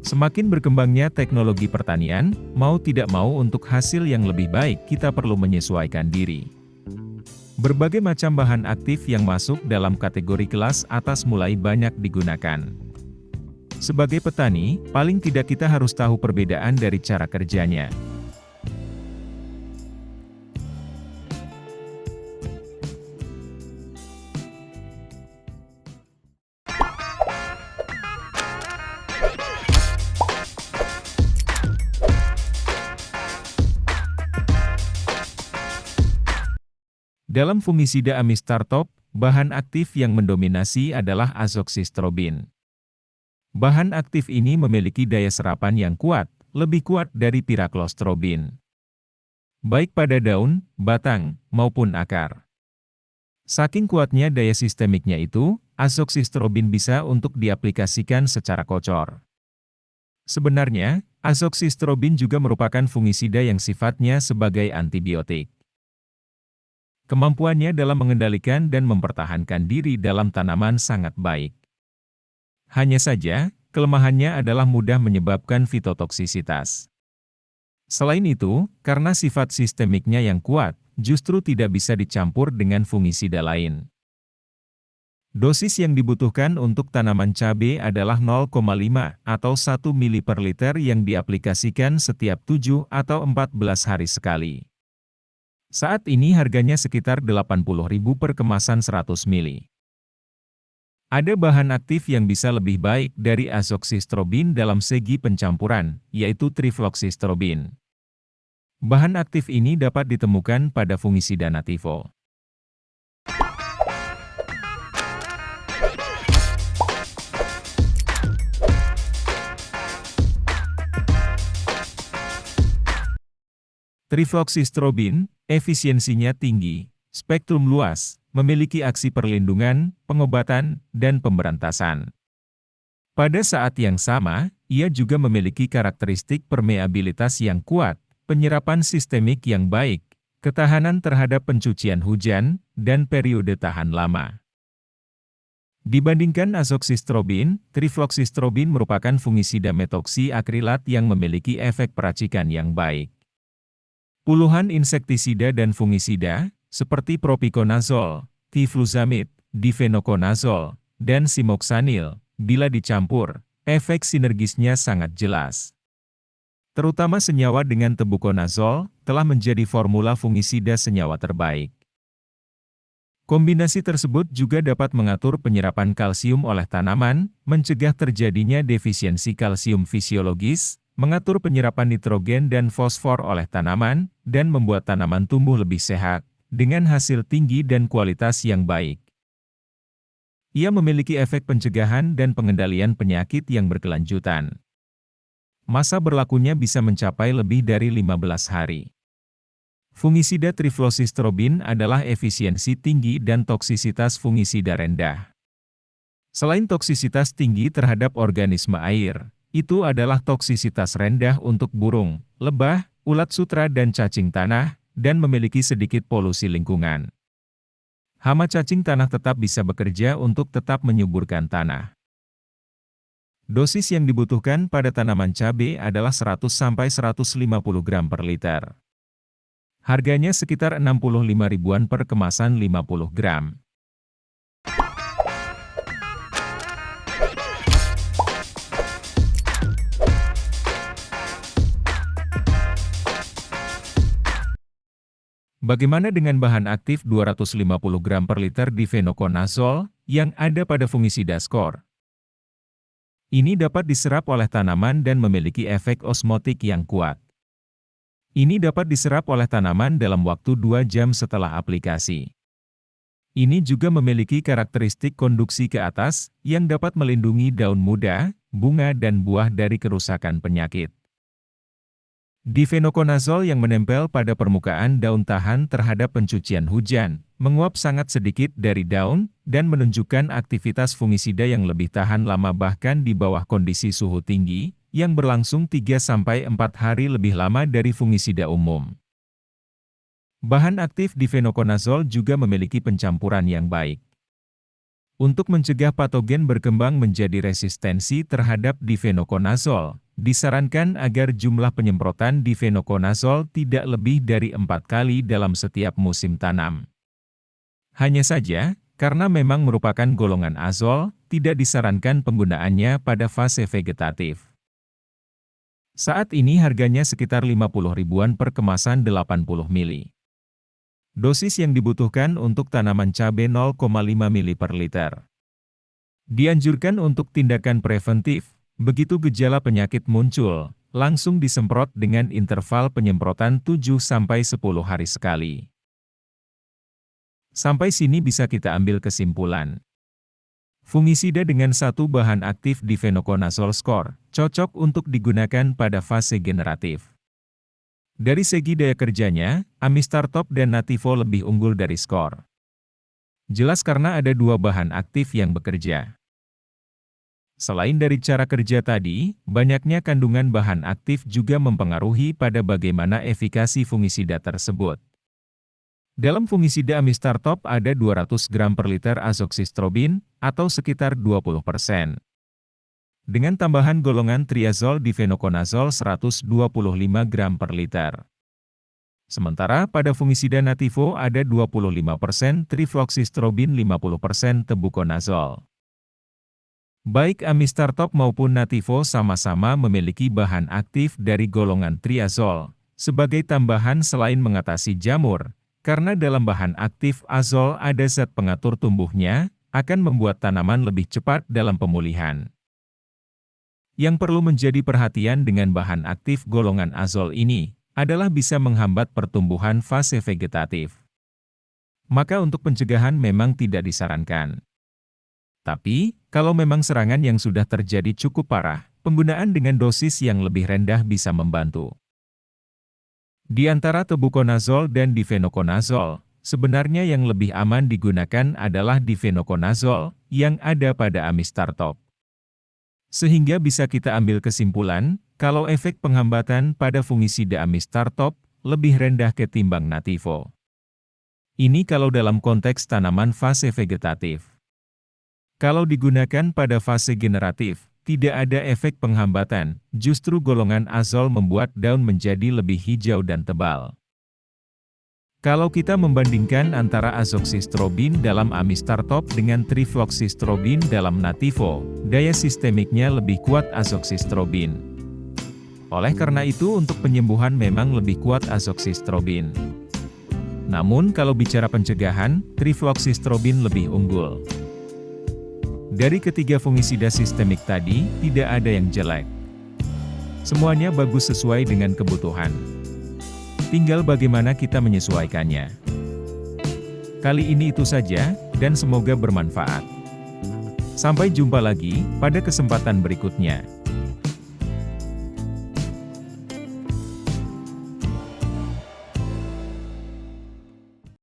Semakin berkembangnya teknologi pertanian, mau tidak mau untuk hasil yang lebih baik kita perlu menyesuaikan diri. Berbagai macam bahan aktif yang masuk dalam kategori kelas atas mulai banyak digunakan. Sebagai petani, paling tidak kita harus tahu perbedaan dari cara kerjanya. Dalam fungisida Amistar Top, bahan aktif yang mendominasi adalah azoxystrobin. Bahan aktif ini memiliki daya serapan yang kuat, lebih kuat dari piraklostrobin. Baik pada daun, batang, maupun akar. Saking kuatnya daya sistemiknya itu, azoxystrobin bisa untuk diaplikasikan secara kocor. Sebenarnya, azoxystrobin juga merupakan fungisida yang sifatnya sebagai antibiotik. Kemampuannya dalam mengendalikan dan mempertahankan diri dalam tanaman sangat baik. Hanya saja, kelemahannya adalah mudah menyebabkan fitotoksisitas. Selain itu, karena sifat sistemiknya yang kuat, justru tidak bisa dicampur dengan fungisida lain. Dosis yang dibutuhkan untuk tanaman cabai adalah 0,5 atau 1 mili per liter yang diaplikasikan setiap 7 atau 14 hari sekali. Saat ini harganya sekitar Rp80.000 per kemasan 100 mili. Ada bahan aktif yang bisa lebih baik dari azoxystrobin dalam segi pencampuran, yaitu trifloxystrobin. Bahan aktif ini dapat ditemukan pada fungisida Nativo. Trifloxystrobin, efisiensinya tinggi, spektrum luas, memiliki aksi perlindungan, pengobatan, dan pemberantasan. Pada saat yang sama, ia juga memiliki karakteristik permeabilitas yang kuat, penyerapan sistemik yang baik, ketahanan terhadap pencucian hujan, dan periode tahan lama. Dibandingkan azoxystrobin, trifloxystrobin merupakan fungisida metoksiakrilat yang memiliki efek peracikan yang baik. Puluhan insektisida dan fungisida, seperti propiconazole, tifluzamid, difenoconazole, dan simoxanil, bila dicampur, efek sinergisnya sangat jelas. Terutama senyawa dengan tebuconazole, telah menjadi formula fungisida senyawa terbaik. Kombinasi tersebut juga dapat mengatur penyerapan kalsium oleh tanaman, mencegah terjadinya defisiensi kalsium fisiologis, mengatur penyerapan nitrogen dan fosfor oleh tanaman, dan membuat tanaman tumbuh lebih sehat, dengan hasil tinggi dan kualitas yang baik. Ia memiliki efek pencegahan dan pengendalian penyakit yang berkelanjutan. Masa berlakunya bisa mencapai lebih dari 15 hari. Fungisida trifloxystrobin adalah efisiensi tinggi dan toksisitas fungisida rendah. Selain toksisitas tinggi terhadap organisme air, itu adalah toksisitas rendah untuk burung, lebah, ulat sutra dan cacing tanah, dan memiliki sedikit polusi lingkungan. Hama cacing tanah tetap bisa bekerja untuk tetap menyuburkan tanah. Dosis yang dibutuhkan pada tanaman cabai adalah 100–150 gram per liter. Harganya sekitar 65 ribuan per kemasan 50 gram. Bagaimana dengan bahan aktif 250 gram per liter difenoconazole yang ada pada fungisida Skor? Ini dapat diserap oleh tanaman dan memiliki efek osmotik yang kuat. Ini dapat diserap oleh tanaman dalam waktu 2 jam setelah aplikasi. Ini juga memiliki karakteristik konduksi ke atas yang dapat melindungi daun muda, bunga dan buah dari kerusakan penyakit. Difenoconazole yang menempel pada permukaan daun tahan terhadap pencucian hujan, menguap sangat sedikit dari daun, dan menunjukkan aktivitas fungisida yang lebih tahan lama bahkan di bawah kondisi suhu tinggi, yang berlangsung 3–4 hari lebih lama dari fungisida umum. Bahan aktif difenoconazole juga memiliki pencampuran yang baik. Untuk mencegah patogen berkembang menjadi resistensi terhadap difenokonazol, disarankan agar jumlah penyemprotan difenokonazol tidak lebih dari 4 kali dalam setiap musim tanam. Hanya saja, karena memang merupakan golongan azol, tidak disarankan penggunaannya pada fase vegetatif. Saat ini harganya sekitar 50 ribuan per kemasan 80 mili. Dosis yang dibutuhkan untuk tanaman cabai 0,5 mili per liter. Dianjurkan untuk tindakan preventif, begitu gejala penyakit muncul, langsung disemprot dengan interval penyemprotan 7-10 hari sekali. Sampai sini bisa kita ambil kesimpulan. Fungisida dengan satu bahan aktif difenokonazol skor, cocok untuk digunakan pada fase generatif. Dari segi daya kerjanya, Amistar Top dan Nativo lebih unggul dari skor. Jelas karena ada dua bahan aktif yang bekerja. Selain dari cara kerja tadi, banyaknya kandungan bahan aktif juga mempengaruhi pada bagaimana efikasi fungisida tersebut. Dalam fungisida Amistar Top ada 200 gram per liter azoxystrobin, atau sekitar 20%. Dengan tambahan golongan triazol difenokonazol 125 gram per liter. Sementara pada fungisida Nativo ada 25% trifloxystrobin 50% tebuconazol. Baik Amistar Top maupun Nativo sama-sama memiliki bahan aktif dari golongan triazol, sebagai tambahan selain mengatasi jamur, karena dalam bahan aktif azol ada zat pengatur tumbuhnya, akan membuat tanaman lebih cepat dalam pemulihan. Yang perlu menjadi perhatian dengan bahan aktif golongan azol ini, adalah bisa menghambat pertumbuhan fase vegetatif. Maka untuk pencegahan memang tidak disarankan. Tapi, kalau memang serangan yang sudah terjadi cukup parah, penggunaan dengan dosis yang lebih rendah bisa membantu. Di antara tebuconazol dan difenoconazol, sebenarnya yang lebih aman digunakan adalah difenoconazol, yang ada pada Amistar Top. Sehingga bisa kita ambil kesimpulan, kalau efek penghambatan pada fungisida Amistar Top lebih rendah ketimbang Nativo. Ini kalau dalam konteks tanaman fase vegetatif. Kalau digunakan pada fase generatif, tidak ada efek penghambatan, justru golongan azol membuat daun menjadi lebih hijau dan tebal. Kalau kita membandingkan antara azoxystrobin dalam Amistar Top dengan trifloxystrobin dalam Nativo, daya sistemiknya lebih kuat azoxystrobin. Oleh karena itu untuk penyembuhan memang lebih kuat azoxystrobin. Namun kalau bicara pencegahan, trifloxystrobin lebih unggul. Dari ketiga fungisida sistemik tadi, tidak ada yang jelek. Semuanya bagus sesuai dengan kebutuhan. Tinggal bagaimana kita menyesuaikannya. Kali ini itu saja, dan semoga bermanfaat. Sampai jumpa lagi pada kesempatan berikutnya.